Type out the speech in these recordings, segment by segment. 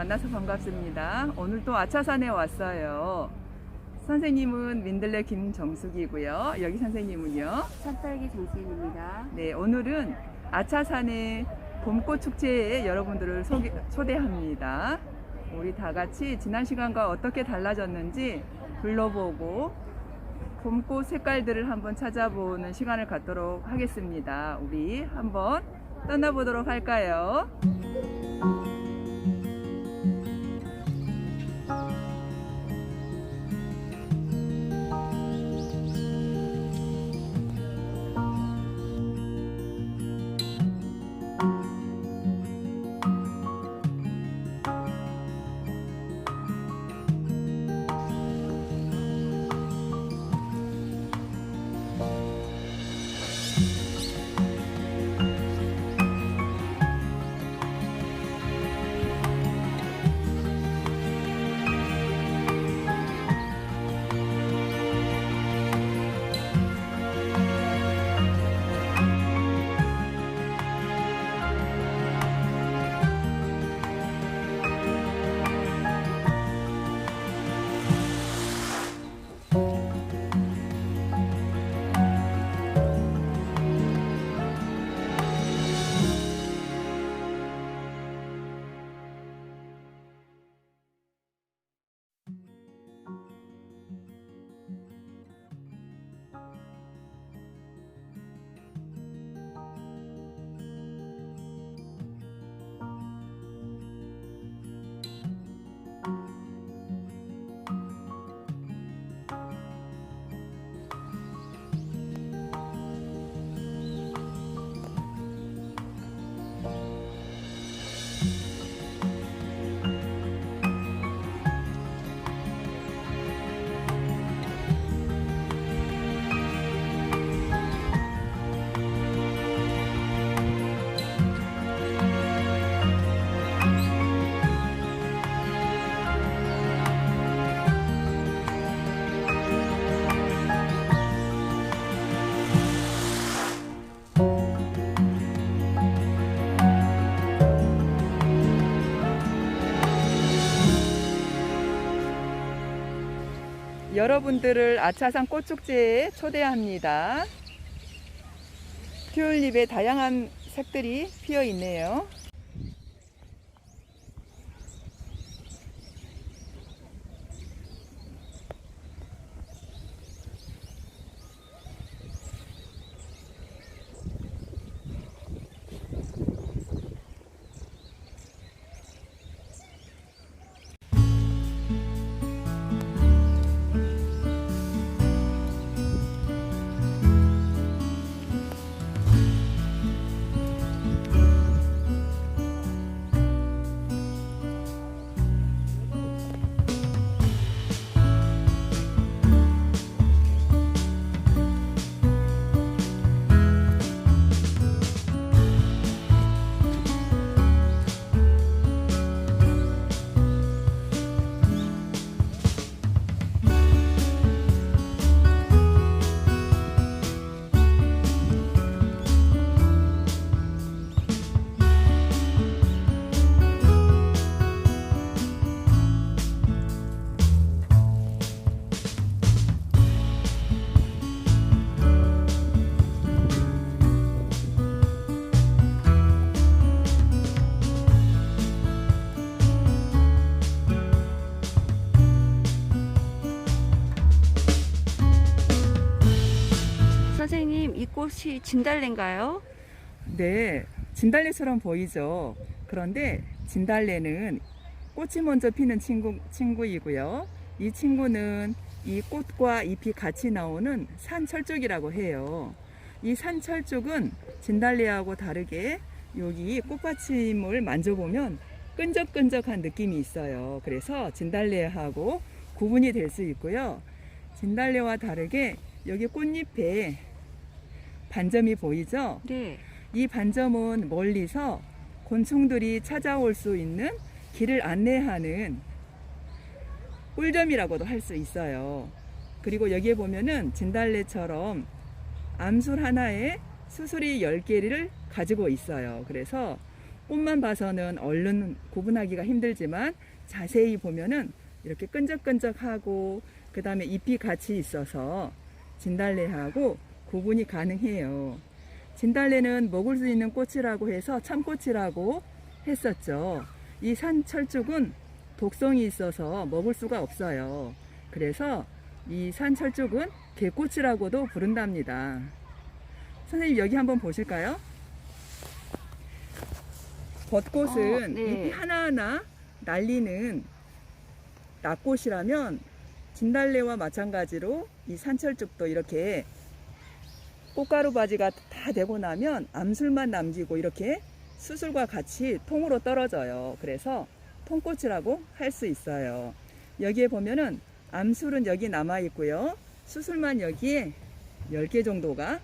만나서 반갑습니다. 오늘 또 아차산에 왔어요. 선생님은 민들레 김정숙이고요. 여기 선생님은요? 산딸기 정수인입니다. 네, 오늘은 아차산의 봄꽃 축제에 여러분들을 초대합니다. 우리 다 같이 지난 시간과 어떻게 달라졌는지 둘러보고 봄꽃 색깔들을 한번 찾아보는 시간을 갖도록 하겠습니다. 우리 한번 떠나보도록 할까요? 여러분들을 아차산 꽃축제에 초대합니다. 튤립의 다양한 색들이 피어 있네요. 선생님, 이 꽃이 진달래인가요? 네, 진달래처럼 보이죠. 그런데 진달래는 꽃이 먼저 피는 친구이고요. 이 친구는 이 꽃과 잎이 같이 나오는 산철쭉이라고 해요. 이 산철쭉은 진달래하고 다르게 여기 꽃받침을 만져보면 끈적끈적한 느낌이 있어요. 그래서 진달래하고 구분이 될 수 있고요. 진달래와 다르게 여기 꽃잎에 반점이 보이죠? 네. 이 반점은 멀리서 곤충들이 찾아올 수 있는 길을 안내하는 꿀점이라고도 할 수 있어요. 그리고 여기에 보면은 진달래처럼 암술 하나에 수술이 10개를 가지고 있어요. 그래서 꽃만 봐서는 얼른 구분하기가 힘들지만 자세히 보면은 이렇게 끈적끈적하고 그 다음에 잎이 같이 있어서 진달래하고 구분이 가능해요. 진달래는 먹을 수 있는 꽃이라고 해서 참꽃이라고 했었죠. 이 산철쭉은 독성이 있어서 먹을 수가 없어요. 그래서 이 산철쭉은 개꽃이라고도 부른답니다. 선생님 여기 한번 보실까요? 벚꽃은 네. 잎이 하나하나 날리는 낙꽃이라면 진달래와 마찬가지로 이 산철쭉도 이렇게 꽃가루 바지가 다 되고 나면 암술만 남기고 이렇게 수술과 같이 통으로 떨어져요. 그래서 통꽃이라고 할 수 있어요. 여기에 보면은 암술은 여기 남아 있고요. 수술만 여기에 10개 정도가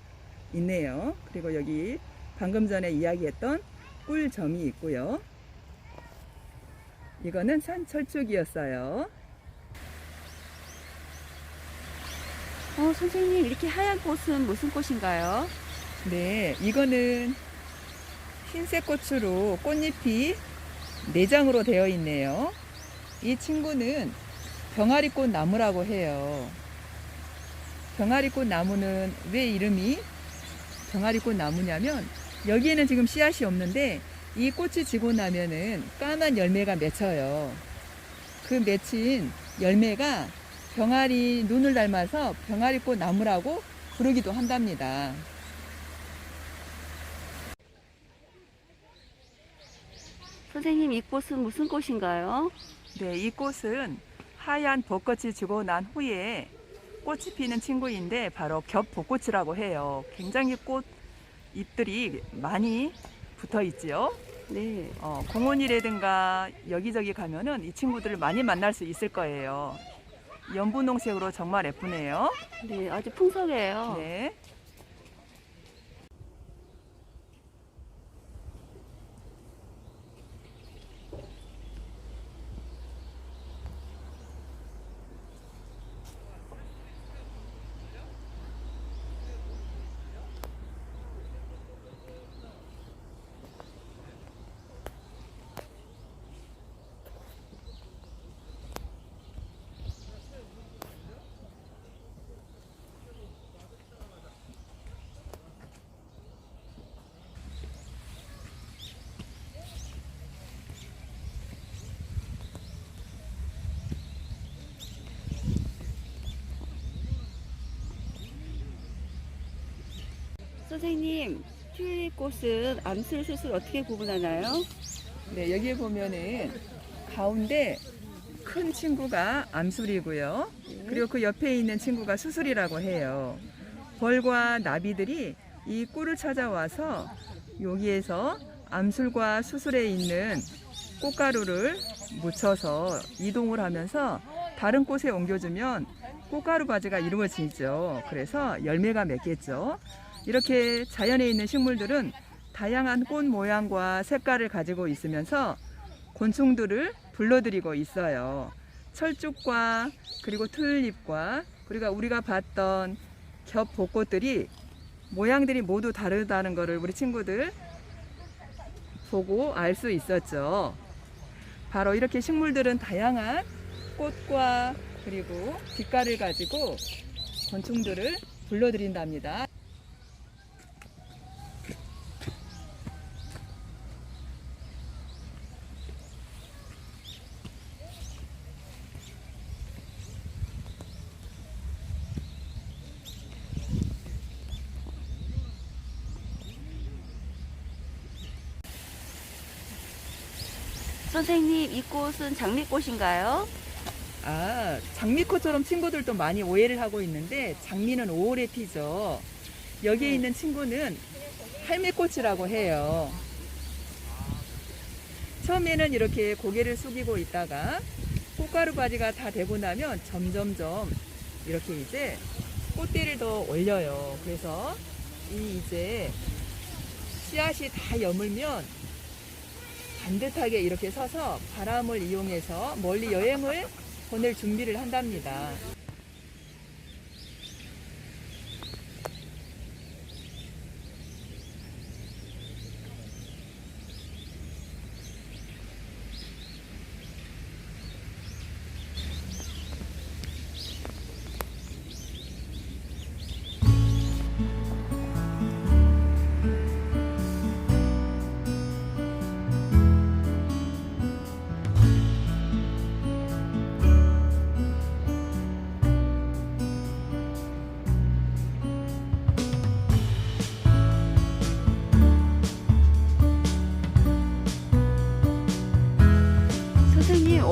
있네요. 그리고 여기 방금 전에 이야기했던 꿀점이 있고요. 이거는 산철쭉이었어요. 선생님, 이렇게 하얀 꽃은 무슨 꽃인가요? 네, 이거는 흰색 꽃으로 꽃잎이 내장으로 되어 있네요. 이 친구는 병아리꽃 나무라고 해요. 병아리꽃 나무는 왜 이름이 병아리꽃 나무냐면 여기에는 지금 씨앗이 없는데 이 꽃이 지고 나면은 까만 열매가 맺혀요. 그 맺힌 열매가 병아리 눈을 닮아서 병아리꽃 나무라고 부르기도 한답니다. 선생님, 이 꽃은 무슨 꽃인가요? 네, 이 꽃은 하얀 벚꽃이 지고 난 후에 꽃이 피는 친구인데 바로 겹벚꽃이라고 해요. 굉장히 꽃 잎들이 많이 붙어 있지요. 네. 공원이라든가 여기저기 가면은 이 친구들을 많이 만날 수 있을 거예요. 연분홍색으로 정말 예쁘네요. 네, 아주 풍성해요. 네. 선생님, 튤립 꽃은 암술, 수술 어떻게 구분하나요? 네, 여기 보면은 가운데 큰 친구가 암술이고요. 그리고 그 옆에 있는 친구가 수술이라고 해요. 벌과 나비들이 이 꿀을 찾아와서 여기에서 암술과 수술에 있는 꽃가루를 묻혀서 이동을 하면서 다른 꽃에 옮겨주면 꽃가루 바지가 이루어지죠. 그래서 열매가 맺겠죠. 이렇게 자연에 있는 식물들은 다양한 꽃 모양과 색깔을 가지고 있으면서 곤충들을 불러들이고 있어요. 철쭉과 그리고 튤립과 그리고 우리가 봤던 겹벚꽃들이 모양들이 모두 다르다는 것을 우리 친구들 보고 알 수 있었죠. 바로 이렇게 식물들은 다양한 꽃과 그리고 빛깔을 가지고 곤충들을 불러들인답니다. 선생님, 이 꽃은 장미꽃인가요? 장미꽃처럼 친구들도 많이 오해를 하고 있는데 장미는 5월에 피죠. 여기에 있는 친구는 할매꽃이라고 해요. 처음에는 이렇게 고개를 숙이고 있다가 꽃가루 바지가 다 되고 나면 점점점 이렇게 이제 꽃대를 더 올려요. 그래서 이제 씨앗이 다 여물면 반듯하게 이렇게 서서 바람을 이용해서 멀리 여행을 보낼 준비를 한답니다.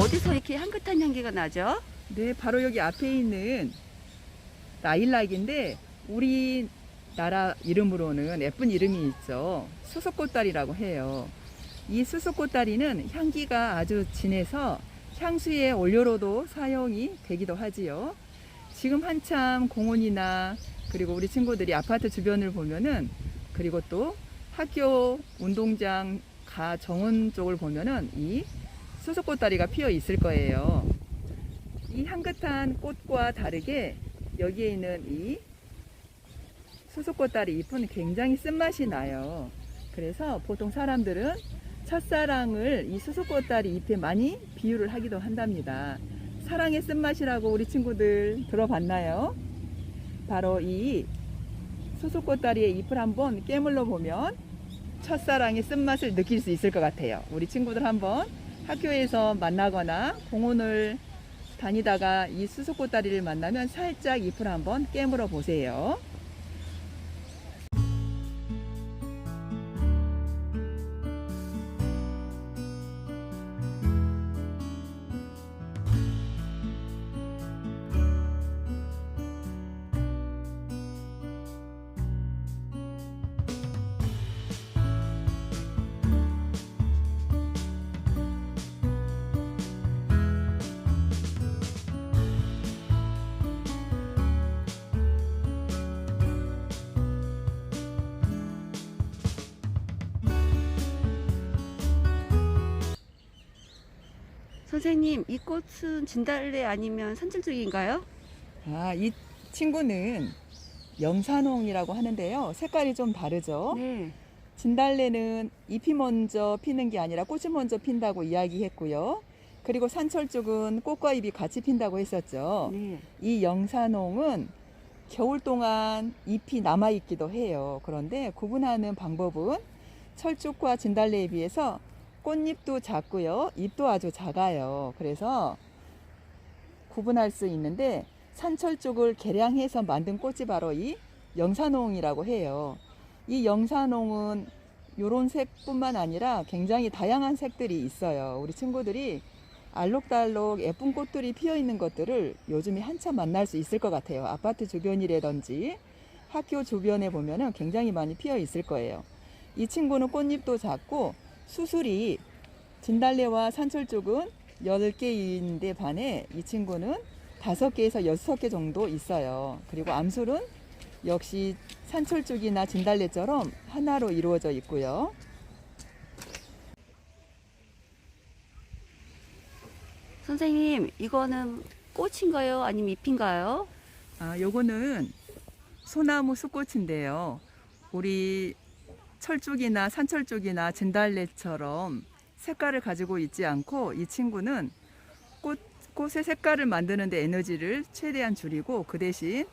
어디서 이렇게 향긋한 향기가 나죠? 네, 바로 여기 앞에 있는 라일락인데 우리나라 이름으로는 예쁜 이름이 있죠. 수수꽃다리라고 해요. 이 수수꽃다리는 향기가 아주 진해서 향수의 원료로도 사용이 되기도 하지요. 지금 한참 공원이나 그리고 우리 친구들이 아파트 주변을 보면은, 그리고 또 학교 운동장 정원 쪽을 보면은 이 수수꽃다리가 피어 있을 거예요. 이 향긋한 꽃과 다르게 여기에 있는 이 수수꽃다리 잎은 굉장히 쓴맛이 나요. 그래서 보통 사람들은 첫사랑을 이 수수꽃다리 잎에 많이 비유를 하기도 한답니다. 사랑의 쓴맛이라고 우리 친구들 들어봤나요? 바로 이 수수꽃다리의 잎을 한번 깨물러 보면 첫사랑의 쓴맛을 느낄 수 있을 것 같아요. 우리 친구들 한번 학교에서 만나거나 공원을 다니다가 이 수수꽃다리를 만나면 살짝 잎을 한번 깨물어 보세요. 선생님, 이 꽃은 진달래 아니면 산철쭉인가요? 이 친구는 염산홍이라고 하는데요. 색깔이 좀 다르죠? 네. 진달래는 잎이 먼저 피는 게 아니라 꽃이 먼저 핀다고 이야기했고요. 그리고 산철쭉은 꽃과 잎이 같이 핀다고 했었죠. 네. 이 영산홍은 겨울 동안 잎이 남아있기도 해요. 그런데 구분하는 방법은 철쭉과 진달래에 비해서 꽃잎도 작고요. 잎도 아주 작아요. 그래서 구분할 수 있는데 산철쭉을 개량해서 만든 꽃이 바로 이 영산홍이라고 해요. 이 영산홍은 이런 색뿐만 아니라 굉장히 다양한 색들이 있어요. 우리 친구들이 알록달록 예쁜 꽃들이 피어 있는 것들을 요즘에 한참 만날 수 있을 것 같아요. 아파트 주변이라든지 학교 주변에 보면은 굉장히 많이 피어 있을 거예요. 이 친구는 꽃잎도 작고 수술이 진달래와 산철쭉은 10개인데 반해 이 친구는 5개에서 6개 정도 있어요. 그리고 암술은 역시 산철쭉이나 진달래처럼 하나로 이루어져 있고요. 선생님, 이거는 꽃인가요? 아니면 잎인가요? 요거는 소나무 수꽃인데요. 우리 철쭉이나 산철쭉이나 진달래처럼 색깔을 가지고 있지 않고 이 친구는 꽃의 색깔을 만드는 데 에너지를 최대한 줄이고 그 대신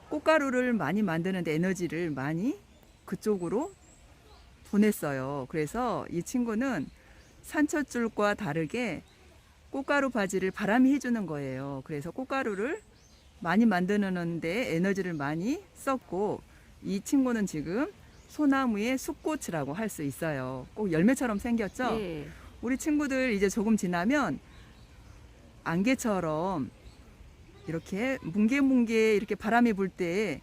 꽃가루를 많이 만드는 데 에너지를 많이 그쪽으로 보냈어요. 그래서 이 친구는 산철쭉과 다르게 꽃가루 바지를 바람이 해주는 거예요. 그래서 꽃가루를 많이 만드는 데 에너지를 많이 썼고 이 친구는 지금 소나무의 숫꽃이라고 할 수 있어요. 꼭 열매처럼 생겼죠? 네. 우리 친구들 이제 조금 지나면 안개처럼 이렇게 뭉게뭉게 이렇게 바람이 불 때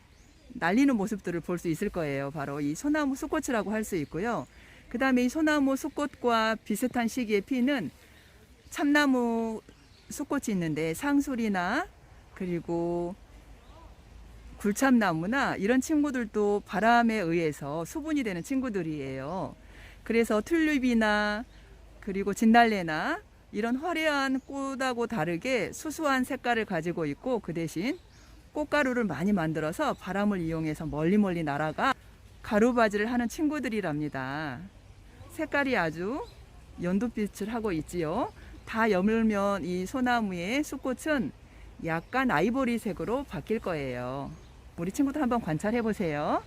날리는 모습들을 볼 수 있을 거예요. 바로 이 소나무 숫꽃이라고 할 수 있고요. 그 다음에 이 소나무 숫꽃과 비슷한 시기에 피는 참나무 숫꽃이 있는데 상술이나 그리고 굴참나무나 이런 친구들도 바람에 의해서 수분이 되는 친구들이에요. 그래서 튤립이나 그리고 진달래나 이런 화려한 꽃하고 다르게 수수한 색깔을 가지고 있고 그 대신 꽃가루를 많이 만들어서 바람을 이용해서 멀리 날아가 가루바지를 하는 친구들이랍니다. 색깔이 아주 연두빛을 하고 있지요. 다 여물면 이 소나무의 숫꽃은 약간 아이보리색으로 바뀔 거예요. 우리 친구들 한번 관찰해 보세요.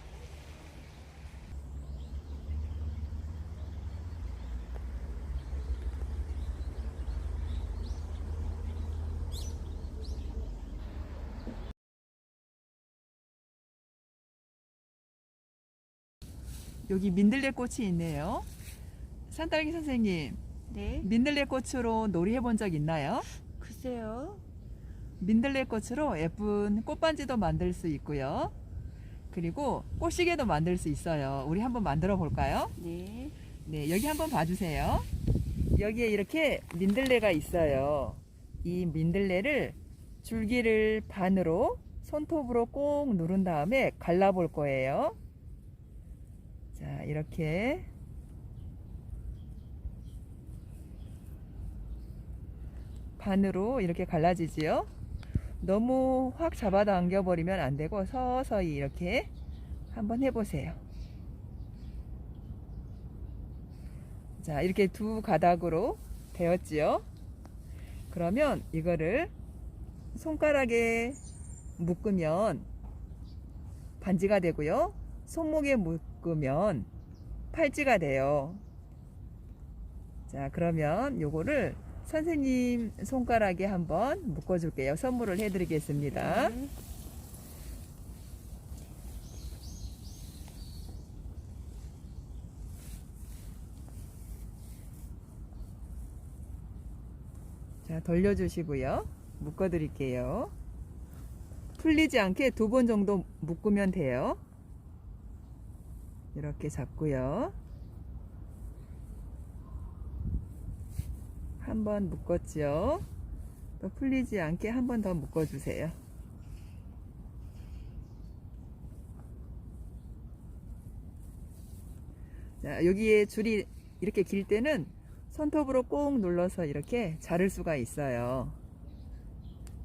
여기 민들레 꽃이 있네요. 산딸기 선생님, 네. 민들레꽃으로 놀이 해본 적 있나요? 글쎄요. 민들레꽃으로 예쁜 꽃반지도 만들 수 있고요. 그리고 꽃시계도 만들 수 있어요. 우리 한번 만들어 볼까요? 네. 네, 여기 한번 봐주세요. 여기에 이렇게 민들레가 있어요. 이 민들레를 줄기를 반으로 손톱으로 꼭 누른 다음에 갈라볼 거예요. 자, 이렇게 반으로 이렇게 갈라지지요. 너무 확 잡아당겨 버리면 안 되고 서서히 이렇게 한번 해보세요. 자, 이렇게 두 가닥으로 되었지요. 그러면 이거를 손가락에 묶으면 반지가 되고요. 손목에 묶으면 팔찌가 돼요. 자, 그러면 요거를 선생님 손가락에 한번 묶어 줄게요. 선물을 해 드리겠습니다. 네. 자, 돌려주시고요. 묶어 드릴게요. 풀리지 않게 두 번 정도 묶으면 돼요. 이렇게 잡고요. 한 번 묶었죠. 또 풀리지 않게 한 번 더 묶어 주세요. 자, 여기에 줄이 이렇게 길 때는 손톱으로 꼭 눌러서 이렇게 자를 수가 있어요.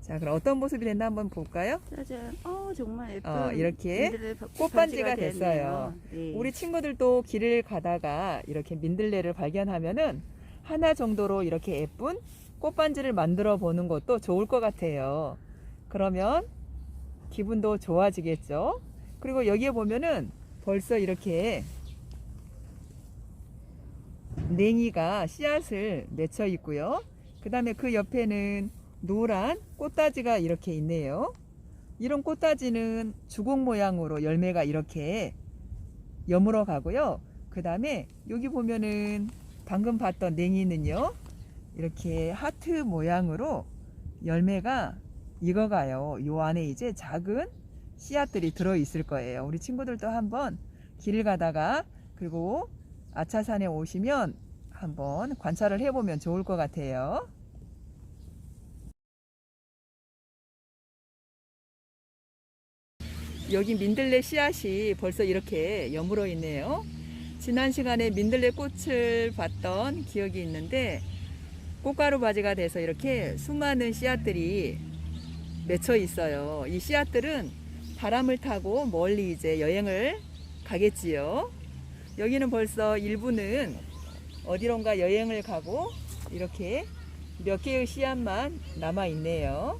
자, 그럼 어떤 모습이 됐나 한번 볼까요? 짜잔. 정말 예쁜 이렇게 민들레 꽃반지가 되었네요. 됐어요. 네. 우리 친구들도 길을 가다가 이렇게 민들레를 발견하면은 하나 정도로 이렇게 예쁜 꽃반지를 만들어 보는 것도 좋을 것 같아요. 그러면 기분도 좋아지겠죠? 그리고 여기에 보면은 벌써 이렇게 냉이가 씨앗을 맺혀 있고요. 그 다음에 그 옆에는 노란 꽃다지가 이렇게 있네요. 이런 꽃다지는 주걱 모양으로 열매가 이렇게 여물어 가고요. 그 다음에 여기 보면은 방금 봤던 냉이는요, 이렇게 하트 모양으로 열매가 익어가요. 요 안에 이제 작은 씨앗들이 들어 있을 거예요. 우리 친구들도 한번 길을 가다가 그리고 아차산에 오시면 한번 관찰을 해보면 좋을 것 같아요. 여기 민들레 씨앗이 벌써 이렇게 여물어 있네요. 지난 시간에 민들레 꽃을 봤던 기억이 있는데 꽃가루 바지가 돼서 이렇게 수많은 씨앗들이 맺혀 있어요. 이 씨앗들은 바람을 타고 멀리 이제 여행을 가겠지요. 여기는 벌써 일부는 어디론가 여행을 가고 이렇게 몇 개의 씨앗만 남아 있네요.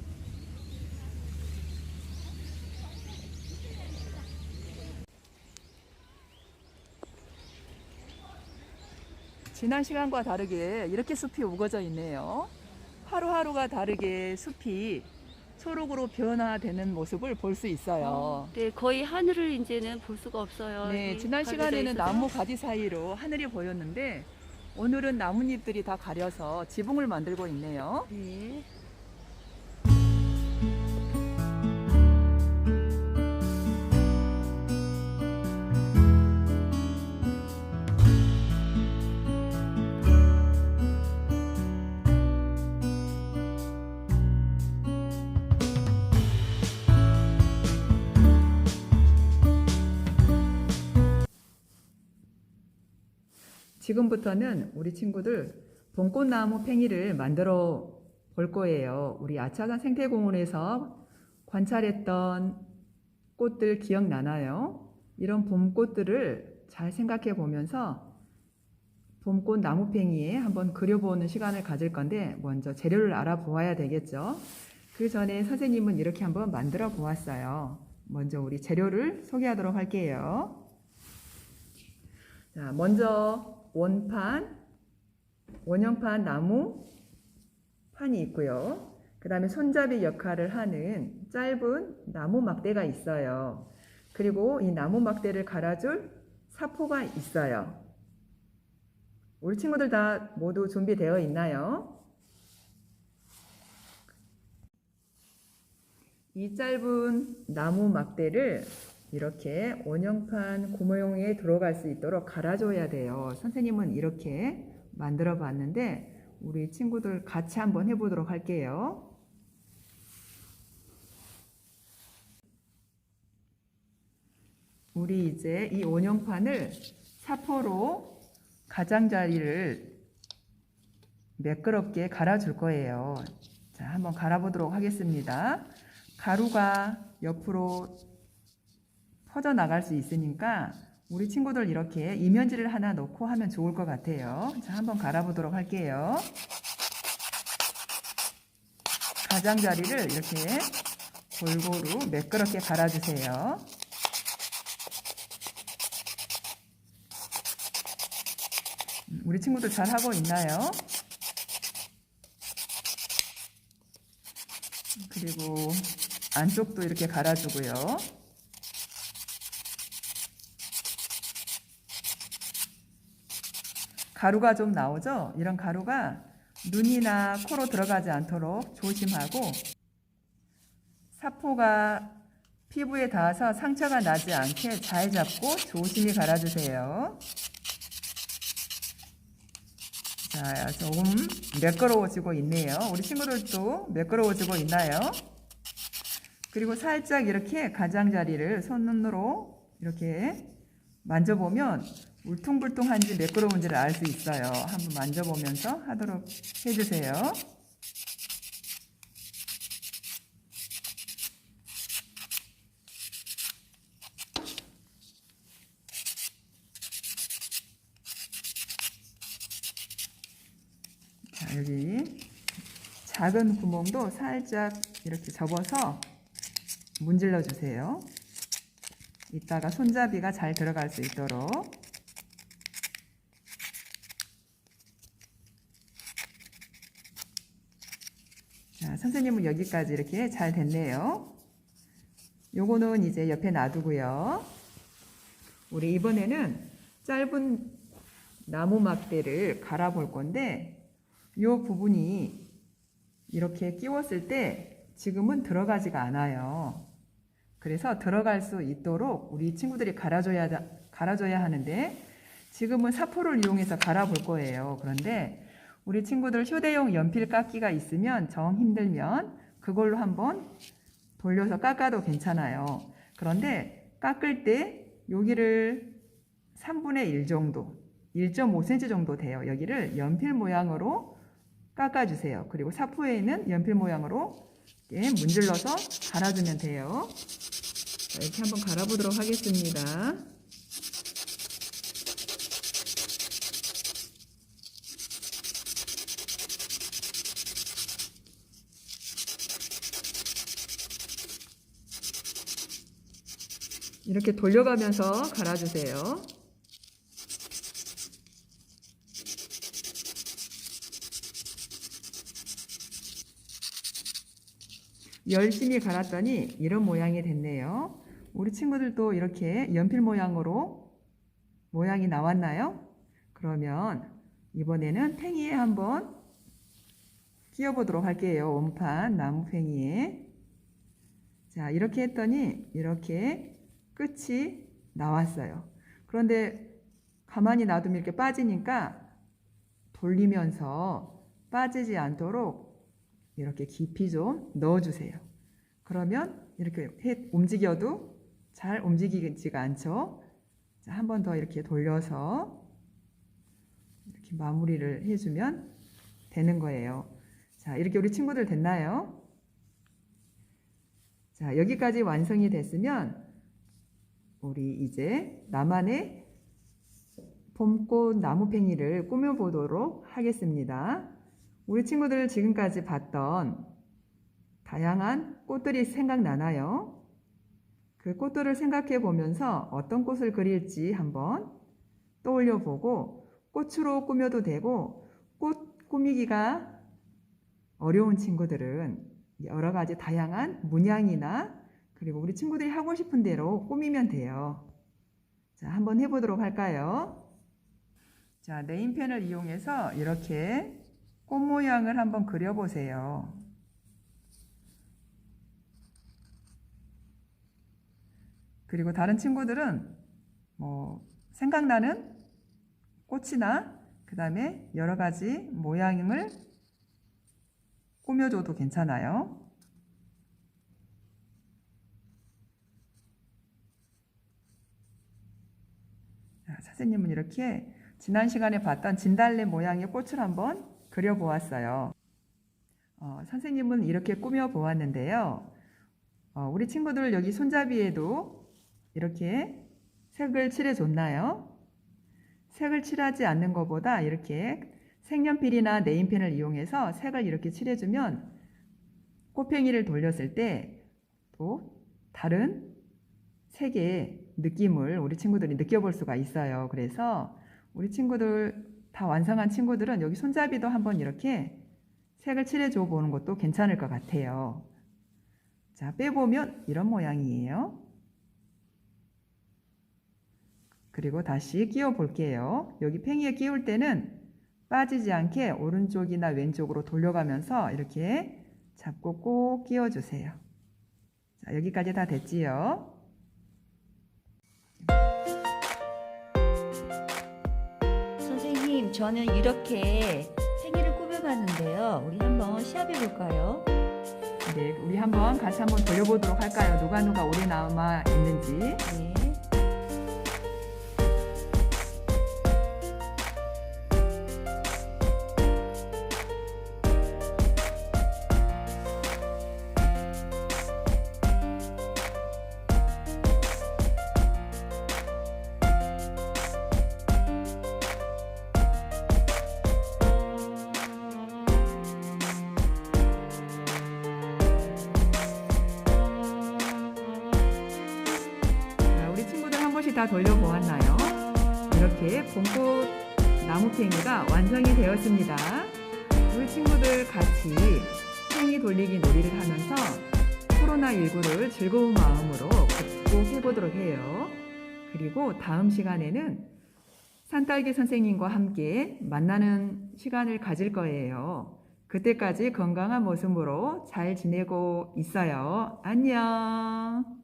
지난 시간과 다르게 이렇게 숲이 우거져 있네요. 하루하루가 다르게 숲이 초록으로 변화되는 모습을 볼 수 있어요. 네, 거의 하늘을 이제는 볼 수가 없어요. 네, 이 지난 가려져 시간에는 있어서. 나무 가지 사이로 하늘이 보였는데 오늘은 나뭇잎들이 다 가려서 지붕을 만들고 있네요. 네. 지금부터는 우리 친구들 봄꽃나무 팽이를 만들어 볼 거예요. 우리 아차산 생태공원에서 관찰했던 꽃들 기억나나요? 이런 봄꽃들을 잘 생각해 보면서 봄꽃 나무팽이에 한번 그려보는 시간을 가질 건데 먼저 재료를 알아보아야 되겠죠. 그 전에 선생님은 이렇게 한번 만들어 보았어요. 먼저 우리 재료를 소개하도록 할게요. 자, 먼저 원형판 나무 판이 있고요. 그 다음에 손잡이 역할을 하는 짧은 나무 막대가 있어요. 그리고 이 나무 막대를 갈아줄 사포가 있어요. 우리 친구들 다 모두 준비되어 있나요? 이 짧은 나무 막대를 이렇게 원형판 고무용에 들어갈 수 있도록 갈아줘야 돼요. 선생님은 이렇게 만들어 봤는데 우리 친구들 같이 한번 해보도록 할게요. 우리 이제 이 원형판을 사포로 가장자리를 매끄럽게 갈아줄 거예요. 자, 한번 갈아보도록 하겠습니다. 가루가 옆으로 퍼져나갈 수 있으니까 우리 친구들 이렇게 이면지를 하나 넣고 하면 좋을 것 같아요. 자, 한번 갈아보도록 할게요. 가장자리를 이렇게 골고루 매끄럽게 갈아주세요. 우리 친구들 잘 하고 있나요? 그리고 안쪽도 이렇게 갈아주고요. 가루가 좀 나오죠? 이런 가루가 눈이나 코로 들어가지 않도록 조심하고 사포가 피부에 닿아서 상처가 나지 않게 잘 잡고 조심히 갈아주세요. 자, 조금 매끄러워지고 있네요. 우리 친구들도 매끄러워지고 있나요? 그리고 살짝 이렇게 가장자리를 손으로 이렇게 만져보면 울퉁불퉁한지 매끄러운지를 알 수 있어요. 한번 만져보면서 하도록 해주세요. 자, 여기 작은 구멍도 살짝 이렇게 접어서 문질러 주세요. 이따가 손잡이가 잘 들어갈 수 있도록. 자, 선생님은 여기까지 이렇게 잘 됐네요. 요거는 이제 옆에 놔두고요. 우리 이번에는 짧은 나무 막대를 갈아 볼 건데 요 부분이 이렇게 끼웠을 때 지금은 들어가지가 않아요. 그래서 들어갈 수 있도록 우리 친구들이 갈아줘야 하는데 지금은 사포를 이용해서 갈아 볼 거예요. 그런데 우리 친구들 휴대용 연필 깎기가 있으면 정 힘들면 그걸로 한번 돌려서 깎아도 괜찮아요. 그런데 깎을 때 여기를 3분의 1 정도, 1.5cm 정도 돼요. 여기를 연필 모양으로 깎아주세요. 그리고 사포에는 연필 모양으로 문질러서 갈아주면 돼요. 자, 이렇게 한번 갈아보도록 하겠습니다. 이렇게 돌려가면서 갈아주세요. 열심히 갈았더니 이런 모양이 됐네요. 우리 친구들도 이렇게 연필 모양으로 모양이 나왔나요? 그러면 이번에는 팽이에 한번 끼워보도록 할게요. 원판 나무 팽이에. 자, 이렇게 했더니 이렇게 끝이 나왔어요. 그런데 가만히 놔두면 이렇게 빠지니까 돌리면서 빠지지 않도록 이렇게 깊이 좀 넣어주세요. 그러면 이렇게 움직여도 잘 움직이지가 않죠. 자, 한 번 더 이렇게 돌려서 이렇게 마무리를 해주면 되는 거예요. 자, 이렇게 우리 친구들 됐나요? 자, 여기까지 완성이 됐으면 우리 이제 나만의 봄꽃 나무팽이를 꾸며보도록 하겠습니다. 우리 친구들 지금까지 봤던 다양한 꽃들이 생각나나요? 그 꽃들을 생각해 보면서 어떤 꽃을 그릴지 한번 떠올려 보고 꽃으로 꾸며도 되고 꽃 꾸미기가 어려운 친구들은 여러 가지 다양한 문양이나 그리고 우리 친구들이 하고 싶은 대로 꾸미면 돼요. 자, 한번 해보도록 할까요? 자, 네임펜을 이용해서 이렇게 꽃 모양을 한번 그려보세요. 그리고 다른 친구들은 생각나는 꽃이나 그 다음에 여러 가지 모양을 꾸며줘도 괜찮아요. 자, 선생님은 이렇게 지난 시간에 봤던 진달래 모양의 꽃을 한번 그려보았어요. 선생님은 이렇게 꾸며보았는데요. 우리 친구들 여기 손잡이에도 이렇게 색을 칠해줬나요? 색을 칠하지 않는 것보다 이렇게 색연필이나 네임펜을 이용해서 색을 이렇게 칠해주면 꽃팽이를 돌렸을 때 또 다른 색의 느낌을 우리 친구들이 느껴볼 수가 있어요. 그래서 우리 친구들 다 완성한 친구들은 여기 손잡이도 한번 이렇게 색을 칠해줘 보는 것도 괜찮을 것 같아요. 자, 빼보면 이런 모양이에요. 그리고 다시 끼워 볼게요. 여기 팽이에 끼울 때는 빠지지 않게 오른쪽이나 왼쪽으로 돌려가면서 이렇게 잡고 꼭 끼워주세요. 자, 여기까지 다 됐지요? 선생님, 저는 이렇게 생일을 꾸며봤는데요. 우리 한번 시합해 볼까요? 네, 우리 한번 같이 한번 돌려보도록 할까요? 누가 오래 남아 있는지. 네. 다 돌려보았나요? 이렇게 봄꽃 나무팽이가 완성이 되었습니다. 우리 친구들 같이 팽이 돌리기 놀이를 하면서 코로나19를 즐거운 마음으로 극복해보도록 해요. 그리고 다음 시간에는 산딸기 선생님과 함께 만나는 시간을 가질 거예요. 그때까지 건강한 모습으로 잘 지내고 있어요. 안녕.